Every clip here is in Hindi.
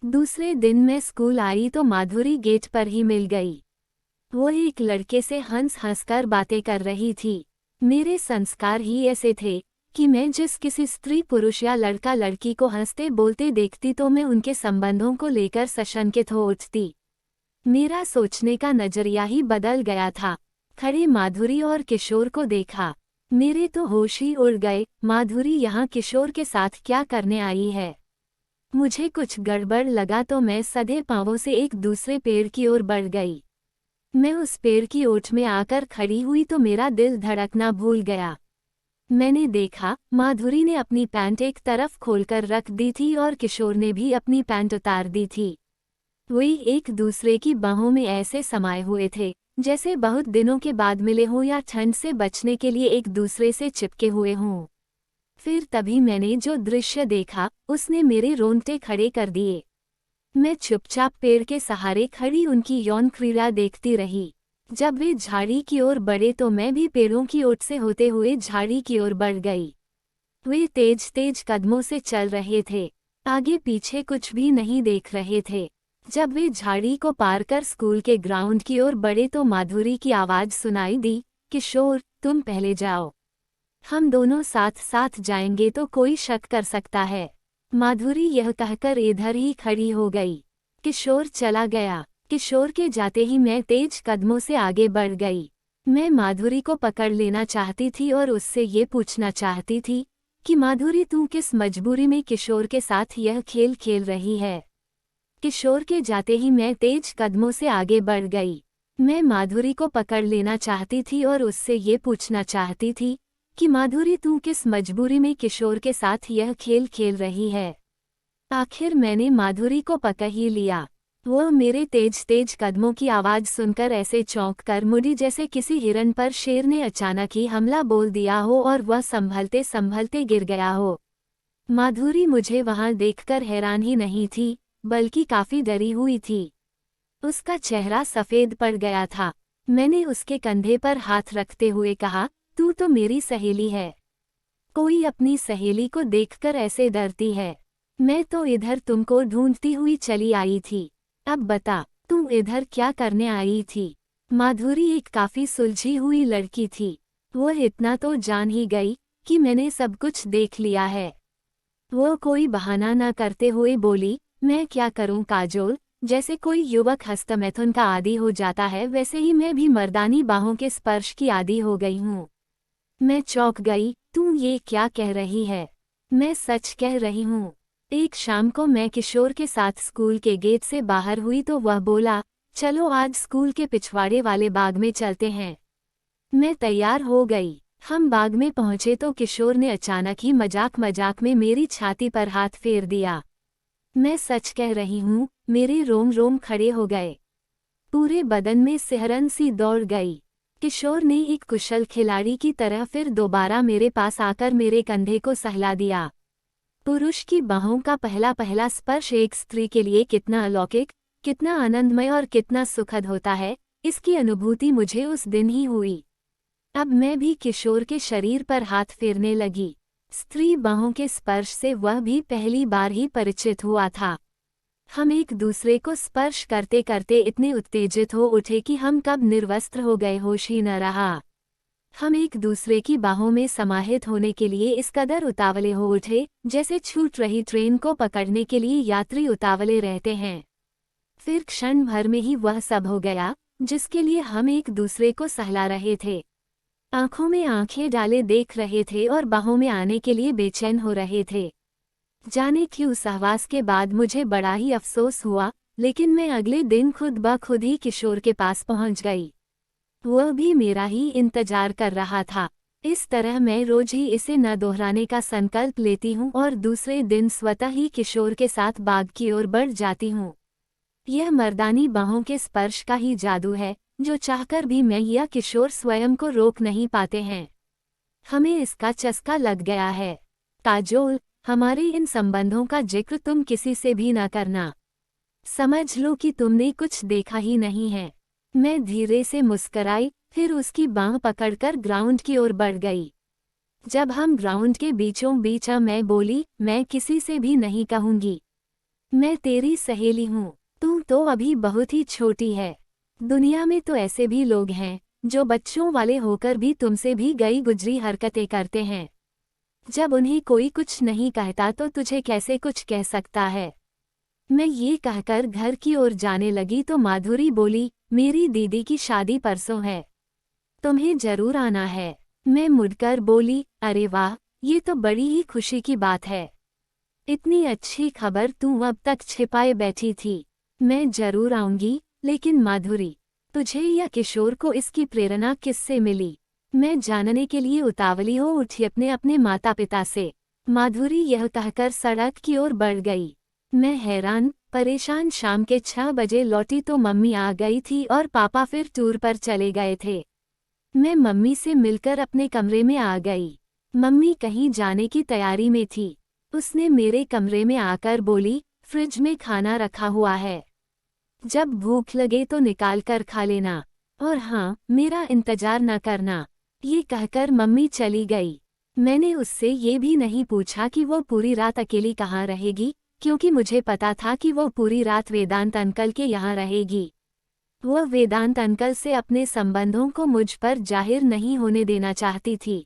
दूसरे दिन मैं स्कूल आई तो माधुरी गेट पर ही मिल गई। वो एक लड़के से हंस हंसकर बातें कर रही थी। मेरे संस्कार ही ऐसे थे कि मैं जिस किसी स्त्री पुरुष या लड़का लड़की को हंसते बोलते देखती तो मैं उनके संबंधों को लेकर सशंकित हो उठती। मेरा सोचने का नजरिया ही बदल गया था। खड़े माधुरी और किशोर को देखा, मेरे तो होश ही उड़ गए। माधुरी यहाँ किशोर के साथ क्या करने आई है? मुझे कुछ गड़बड़ लगा तो मैं सधे पांवों से एक दूसरे पेड़ की ओर बढ़ गई। मैं उस पेड़ की ओट में आकर खड़ी हुई तो मेरा दिल धड़कना भूल गया। मैंने देखा माधुरी ने अपनी पैंट एक तरफ खोलकर रख दी थी और किशोर ने भी अपनी पैंट उतार दी थी। वे एक दूसरे की बाहों में ऐसे समाये हुए थे जैसे बहुत दिनों के बाद मिले हों या ठंड से बचने के लिए एक दूसरे से चिपके हुए हों। फिर तभी मैंने जो दृश्य देखा उसने मेरे रोंगटे खड़े कर दिए। मैं चुपचाप पेड़ के सहारे खड़ी उनकी यौन क्रीड़ा देखती रही। जब वे झाड़ी की ओर बढ़े तो मैं भी पेड़ों की ओट से होते हुए झाड़ी की ओर बढ़ गई। वे तेज तेज कदमों से चल रहे थे, आगे पीछे कुछ भी नहीं देख रहे थे। जब वे झाड़ी को पार कर स्कूल के ग्राउंड की ओर बढ़े तो माधुरी की आवाज सुनाई दी, किशोर तुम पहले जाओ, हम दोनों साथ साथ जाएंगे तो कोई शक कर सकता है। माधुरी यह कहकर इधर ही खड़ी हो गई। किशोर चला गया। किशोर के जाते ही मैं तेज कदमों से आगे बढ़ गई। मैं माधुरी को पकड़ लेना चाहती थी और उससे ये पूछना चाहती थी कि माधुरी तू किस मजबूरी में किशोर के साथ यह खेल खेल रही है। किशोर के जाते ही मैं तेज कदमों से आगे बढ़ गई। मैं माधुरी को पकड़ लेना चाहती थी और उससे ये पूछना चाहती थी कि माधुरी तू किस मजबूरी में किशोर के साथ यह खेल खेल रही है। आखिर मैंने माधुरी को पकड़ ही लिया। वो मेरे तेज तेज कदमों की आवाज सुनकर ऐसे चौंक कर मुड़ी जैसे किसी हिरन पर शेर ने अचानक ही हमला बोल दिया हो और वह संभलते संभलते गिर गया हो। माधुरी मुझे वहां देखकर हैरान ही नहीं थी, बल्कि काफी डरी हुई थी। उसका चेहरा सफेद पड़ गया था। मैंने उसके कंधे पर हाथ रखते हुए कहा, तू तो मेरी सहेली है। कोई अपनी सहेली को देखकर ऐसे डरती है? मैं तो इधर तुमको ढूंढती हुई चली आई थी। अब बता, तुम इधर क्या करने आई थी? माधुरी एक काफी सुलझी हुई लड़की थी। वह इतना तो जान ही गई कि मैंने सब कुछ देख लिया है। वो कोई बहाना न करते हुए बोली, मैं क्या करूं काजोल, जैसे कोई युवक हस्तमैथुन का आदी हो जाता है वैसे ही मैं भी मर्दानी बाहों के स्पर्श की आदी हो गई हूं। मैं चौंक गई, तू ये क्या कह रही है? मैं सच कह रही हूँ। एक शाम को मैं किशोर के साथ स्कूल के गेट से बाहर हुई तो वह बोला, चलो आज स्कूल के पिछवाड़े वाले बाग में चलते हैं। मैं तैयार हो गई। हम बाग में पहुंचे तो किशोर ने अचानक ही मजाक मजाक में मेरी छाती पर हाथ फेर दिया। मैं सच कह रही हूँ, मेरे रोम रोम खड़े हो गए। पूरे बदन में सिहरन सी दौड़ गई। किशोर ने एक कुशल खिलाड़ी की तरह फिर दोबारा मेरे पास आकर मेरे कंधे को सहला दिया। पुरुष की बाहों का पहला पहला स्पर्श एक स्त्री के लिए कितना अलौकिक, कितना आनंदमय और कितना सुखद होता है, इसकी अनुभूति मुझे उस दिन ही हुई। अब मैं भी किशोर के शरीर पर हाथ फेरने लगी। स्त्री बाहों के स्पर्श से वह भी पहली बार ही परिचित हुआ था। हम एक दूसरे को स्पर्श करते करते इतने उत्तेजित हो उठे कि हम कब निर्वस्त्र हो गए होश ही न रहा। हम एक दूसरे की बाहों में समाहित होने के लिए इस कदर उतावले हो उठे जैसे छूट रही ट्रेन को पकड़ने के लिए यात्री उतावले रहते हैं। फिर क्षण भर में ही वह सब हो गया जिसके लिए हम एक दूसरे को सहला रहे थे। आंखों में आंखें डाले देख रहे थे और बाहों में आने के लिए बेचैन हो रहे थे। जाने क्यों सहवास के बाद मुझे बड़ा ही अफसोस हुआ, लेकिन मैं अगले दिन खुद ब खुद ही किशोर के पास पहुंच गई। वह भी मेरा ही इंतजार कर रहा था। इस तरह मैं रोज ही इसे न दोहराने का संकल्प लेती हूँ और दूसरे दिन स्वतः ही किशोर के साथ बाग की ओर बढ़ जाती हूँ। यह मर्दानी बाहों के स्पर्श का ही जादू है जो चाहकर भी मैं या किशोर स्वयं को रोक नहीं पाते हैं। हमें इसका चस्का लग गया है। काजोल, हमारे इन संबंधों का जिक्र तुम किसी से भी न करना। समझ लो कि तुमने कुछ देखा ही नहीं है। मैं धीरे से मुस्कराई, फिर उसकी बांह पकड़कर ग्राउंड की ओर बढ़ गई। जब हम ग्राउंड के बीचों बीच मैं बोली, मैं किसी से भी नहीं कहूंगी। मैं तेरी सहेली हूँ। तू तो अभी बहुत ही छोटी है। दुनिया में तो ऐसे भी लोग हैं जो बच्चों वाले होकर भी तुमसे भी गई गुजरी हरकतें करते हैं। जब उन्हें कोई कुछ नहीं कहता तो तुझे कैसे कुछ कह सकता है। मैं ये कहकर घर की ओर जाने लगी तो माधुरी बोली, मेरी दीदी की शादी परसों है, तुम्हें जरूर आना है। मैं मुड़कर बोली, अरे वाह, ये तो बड़ी ही खुशी की बात है। इतनी अच्छी खबर तू अब तक छिपाए बैठी थी। मैं जरूर आऊंगी, लेकिन माधुरी, तुझे या किशोर को इसकी प्रेरणा किससे मिली? मैं जानने के लिए उतावली हो उठी अपने अपने माता पिता से। माधुरी यह कहकर सड़क की ओर बढ़ गई। मैं हैरान परेशान शाम के 6 बजे लौटी तो मम्मी आ गई थी और पापा फिर टूर पर चले गए थे। मैं मम्मी से मिलकर अपने कमरे में आ गई। मम्मी कहीं जाने की तैयारी में थी। उसने मेरे कमरे में आकर बोली, फ्रिज में खाना रखा हुआ है, जब भूख लगे तो निकाल कर खा लेना, और हाँ, मेरा इंतजार न करना। ये कहकर मम्मी चली गई। मैंने उससे ये भी नहीं पूछा कि वो पूरी रात अकेली कहाँ रहेगी, क्योंकि मुझे पता था कि वो पूरी रात वेदांत अंकल के यहाँ रहेगी। वह वेदांत अंकल से अपने संबंधों को मुझ पर जाहिर नहीं होने देना चाहती थी,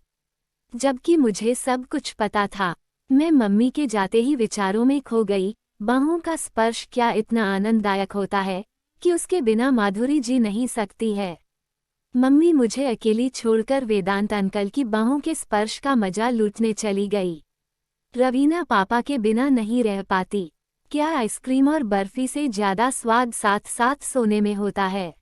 जबकि मुझे सब कुछ पता था। मैं मम्मी के जाते ही विचारों में खो गई। बाहों का स्पर्श क्या इतना आनंददायक होता है कि उसके बिना माधुरी जी नहीं सकती है। मम्मी मुझे अकेली छोड़कर वेदांत अंकल की बाहों के स्पर्श का मजा लूटने चली गई। रवीना पापा के बिना नहीं रह पाती। क्या आइसक्रीम और बर्फी से ज्यादा स्वाद साथ साथ सोने में होता है?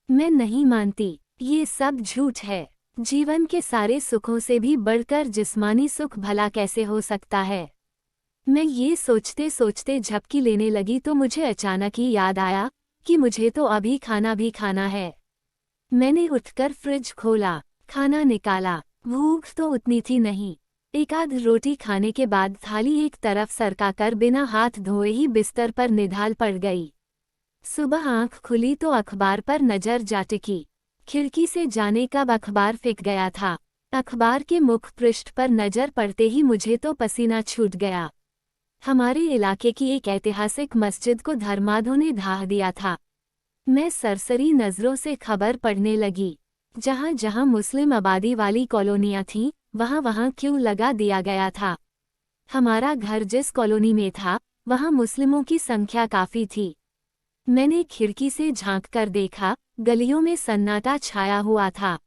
मैं नहीं मानती, ये सब झूठ है। जीवन के सारे सुखों से भी बढ़कर जिस्मानी सुख भला कैसे हो सकता है? मैं ये सोचते सोचते झपकी लेने लगी तो मुझे अचानक ही याद आया कि मुझे तो अभी खाना भी खाना है। मैंने उठकर फ्रिज खोला, खाना निकाला। भूख तो उतनी थी नहीं। एक आध रोटी खाने के बाद थाली एक तरफ सरकाकर बिना हाथ धोए ही बिस्तर पर निढाल पड़ गई। सुबह आंख खुली तो अखबार पर नजर जा टिकी। खिड़की से जाने कब अखबार फेंक गया था। अखबार के मुख पृष्ठ पर नजर पड़ते ही मुझे तो पसीना छूट गया। हमारे इलाके की एक ऐतिहासिक मस्जिद को धर्मांधों ने ढा दिया था। मैं सरसरी नजरों से खबर पढ़ने लगी। जहां जहां मुस्लिम आबादी वाली कॉलोनियां थीं, वहां वहां क्यों लगा दिया गया था। हमारा घर जिस कॉलोनी में था, वहां मुस्लिमों की संख्या काफी थी। मैंने खिड़की से झांक कर देखा, गलियों में सन्नाटा छाया हुआ था।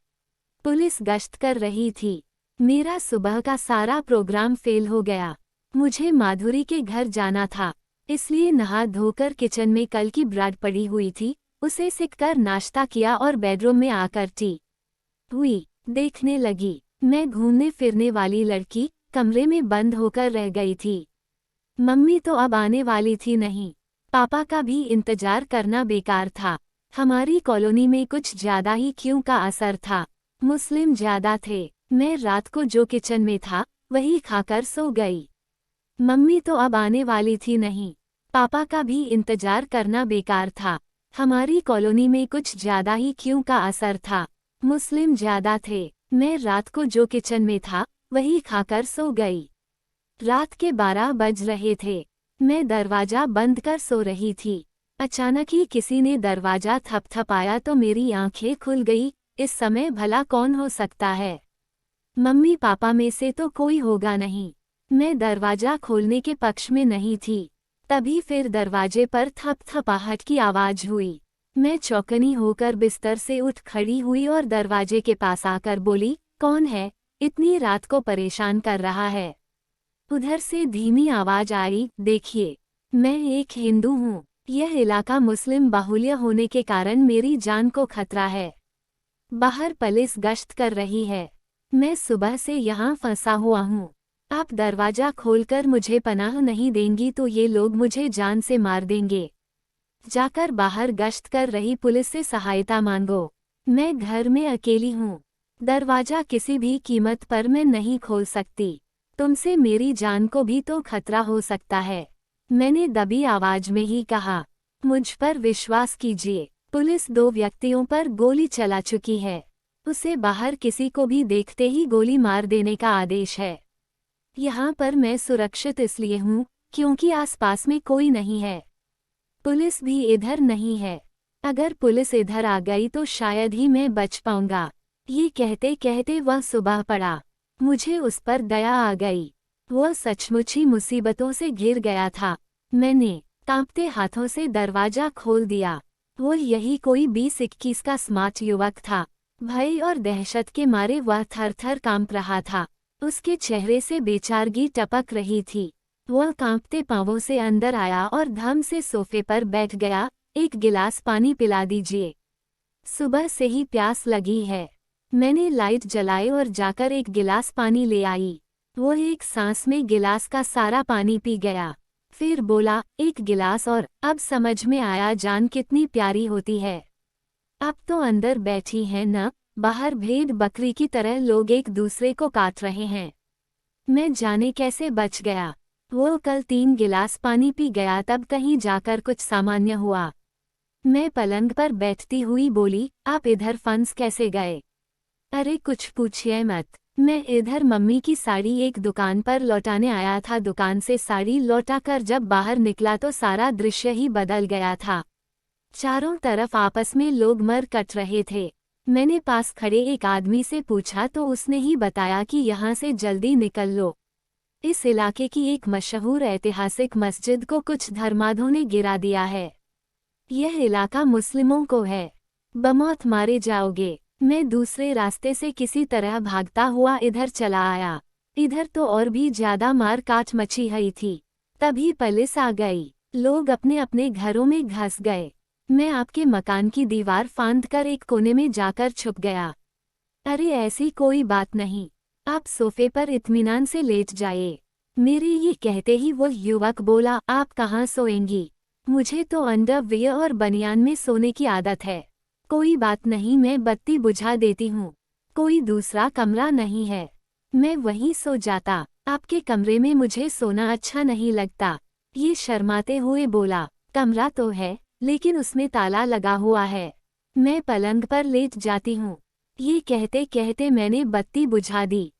पुलिस गश्त कर रही थी। मेरा सुबह का सारा प्रोग्राम फेल हो गया। मुझे माधुरी के घर जाना था, इसलिए नहा धोकर किचन में कल की ब्रेड पड़ी हुई थी, उसे सिककर नाश्ता किया और बेडरूम में आकर टी हुई देखने लगी। मैं घूमने फिरने वाली लड़की कमरे में बंद होकर रह गई थी। मम्मी तो अब आने वाली थी नहीं। पापा का भी इंतजार करना बेकार था। हमारी कॉलोनी में कुछ ज्यादा ही क्यों का असर था। मुस्लिम ज्यादा थे। मैं रात को जो किचन में था वही खाकर सो गई। मम्मी तो अब आने वाली थी नहीं। पापा का भी इंतजार करना बेकार था। हमारी कॉलोनी में कुछ ज्यादा ही क्यों का असर था। मुस्लिम ज्यादा थे। मैं रात को जो किचन में था वही खाकर सो गई। रात के 12 बज रहे थे। मैं दरवाजा बंद कर सो रही थी। अचानक ही किसी ने दरवाजा थपथपाया तो मेरी आंखें खुल गई। इस समय भला कौन हो सकता है? मम्मी पापा में से तो कोई होगा नहीं। मैं दरवाजा खोलने के पक्ष में नहीं थी। तभी फिर दरवाजे पर थपथपाहट की आवाज हुई। मैं चौकनी होकर बिस्तर से उठ खड़ी हुई और दरवाजे के पास आकर बोली, कौन है? इतनी रात को परेशान कर रहा है? उधर से धीमी आवाज आई, देखिए, मैं एक हिंदू हूँ। यह इलाका मुस्लिम बाहुल्य होने के कारण मेरी जान को खतरा है। बाहर पुलिस गश्त कर रही है। मैं सुबह से यहाँ फंसा हुआ हूँ। आप दरवाजा खोलकर मुझे पनाह नहीं देंगी तो ये लोग मुझे जान से मार देंगे। जाकर बाहर गश्त कर रही पुलिस से सहायता मांगो। मैं घर में अकेली हूँ। दरवाजा किसी भी कीमत पर मैं नहीं खोल सकती। तुमसे मेरी जान को भी तो खतरा हो सकता है। मैंने दबी आवाज में ही कहा। मुझ पर विश्वास कीजिए, पुलिस 2 व्यक्तियों पर गोली चला चुकी है। उसे बाहर किसी को भी देखते ही गोली मार देने का आदेश है। यहाँ पर मैं सुरक्षित इसलिए हूँ क्योंकि आसपास में कोई नहीं है। पुलिस भी इधर नहीं है। अगर पुलिस इधर आ गई तो शायद ही मैं बच पाऊंगा। ये कहते कहते वह सुबह पड़ा। मुझे उस पर दया आ गई। वह सचमुच ही मुसीबतों से घिर गया था। मैंने कांपते हाथों से दरवाजा खोल दिया। वो यही कोई 20-21 का स्मार्ट युवक था। भय और दहशत के मारे वह थर-थर कांप रहा था। उसके चेहरे से बेचारगी टपक रही थी। वह कांपते पांवों से अंदर आया और धम से सोफे पर बैठ गया। एक गिलास पानी पिला दीजिए। सुबह से ही प्यास लगी है। मैंने लाइट जलाई और जाकर एक गिलास पानी ले आई। वो एक सांस में गिलास का सारा पानी पी गया। फिर बोला, एक गिलास और। अब समझ में आया जान कितनी प्यारी होती है। अब तो अंदर बैठी है न, बाहर भेड़ बकरी की तरह लोग एक दूसरे को काट रहे हैं। मैं जाने कैसे बच गया। वो कल 3 गिलास पानी पी गया तब कहीं जाकर कुछ सामान्य हुआ। मैं पलंग पर बैठती हुई बोली, आप इधर फंस कैसे गए? अरे कुछ पूछिए मत। मैं इधर मम्मी की साड़ी एक दुकान पर लौटाने आया था। दुकान से साड़ी लौटाकर जब बाहर निकला तो सारा दृश्य ही बदल गया था। चारों तरफ आपस में लोग मर कट रहे थे। मैंने पास खड़े एक आदमी से पूछा तो उसने ही बताया कि यहाँ से जल्दी निकल लो। इस इलाके की एक मशहूर ऐतिहासिक मस्जिद को कुछ धर्मांधों ने गिरा दिया है। यह इलाका मुस्लिमों को है। बमौत मारे जाओगे। मैं दूसरे रास्ते से किसी तरह भागता हुआ इधर चला आया। इधर तो और भी ज्यादा मार काट मची हुई थी। तभी पुलिस आ गई। लोग अपने अपने घरों में घुस गए। मैं आपके मकान की दीवार फांदकर एक कोने में जाकर छुप गया। अरे ऐसी कोई बात नहीं, आप सोफे पर इत्मीनान से लेट जाइए। मेरे ये कहते ही वो युवक बोला, आप कहाँ सोएंगी? मुझे तो अंडरवियर और बनियान में सोने की आदत है। कोई बात नहीं, मैं बत्ती बुझा देती हूँ। कोई दूसरा कमरा नहीं है, मैं वहीं सो जाता। आपके कमरे में मुझे सोना अच्छा नहीं लगता। ये शर्माते हुए बोला, कमरा तो है लेकिन उसमें ताला लगा हुआ है। मैं पलंग पर लेट जाती हूँ। ये कहते कहते मैंने बत्ती बुझा दी।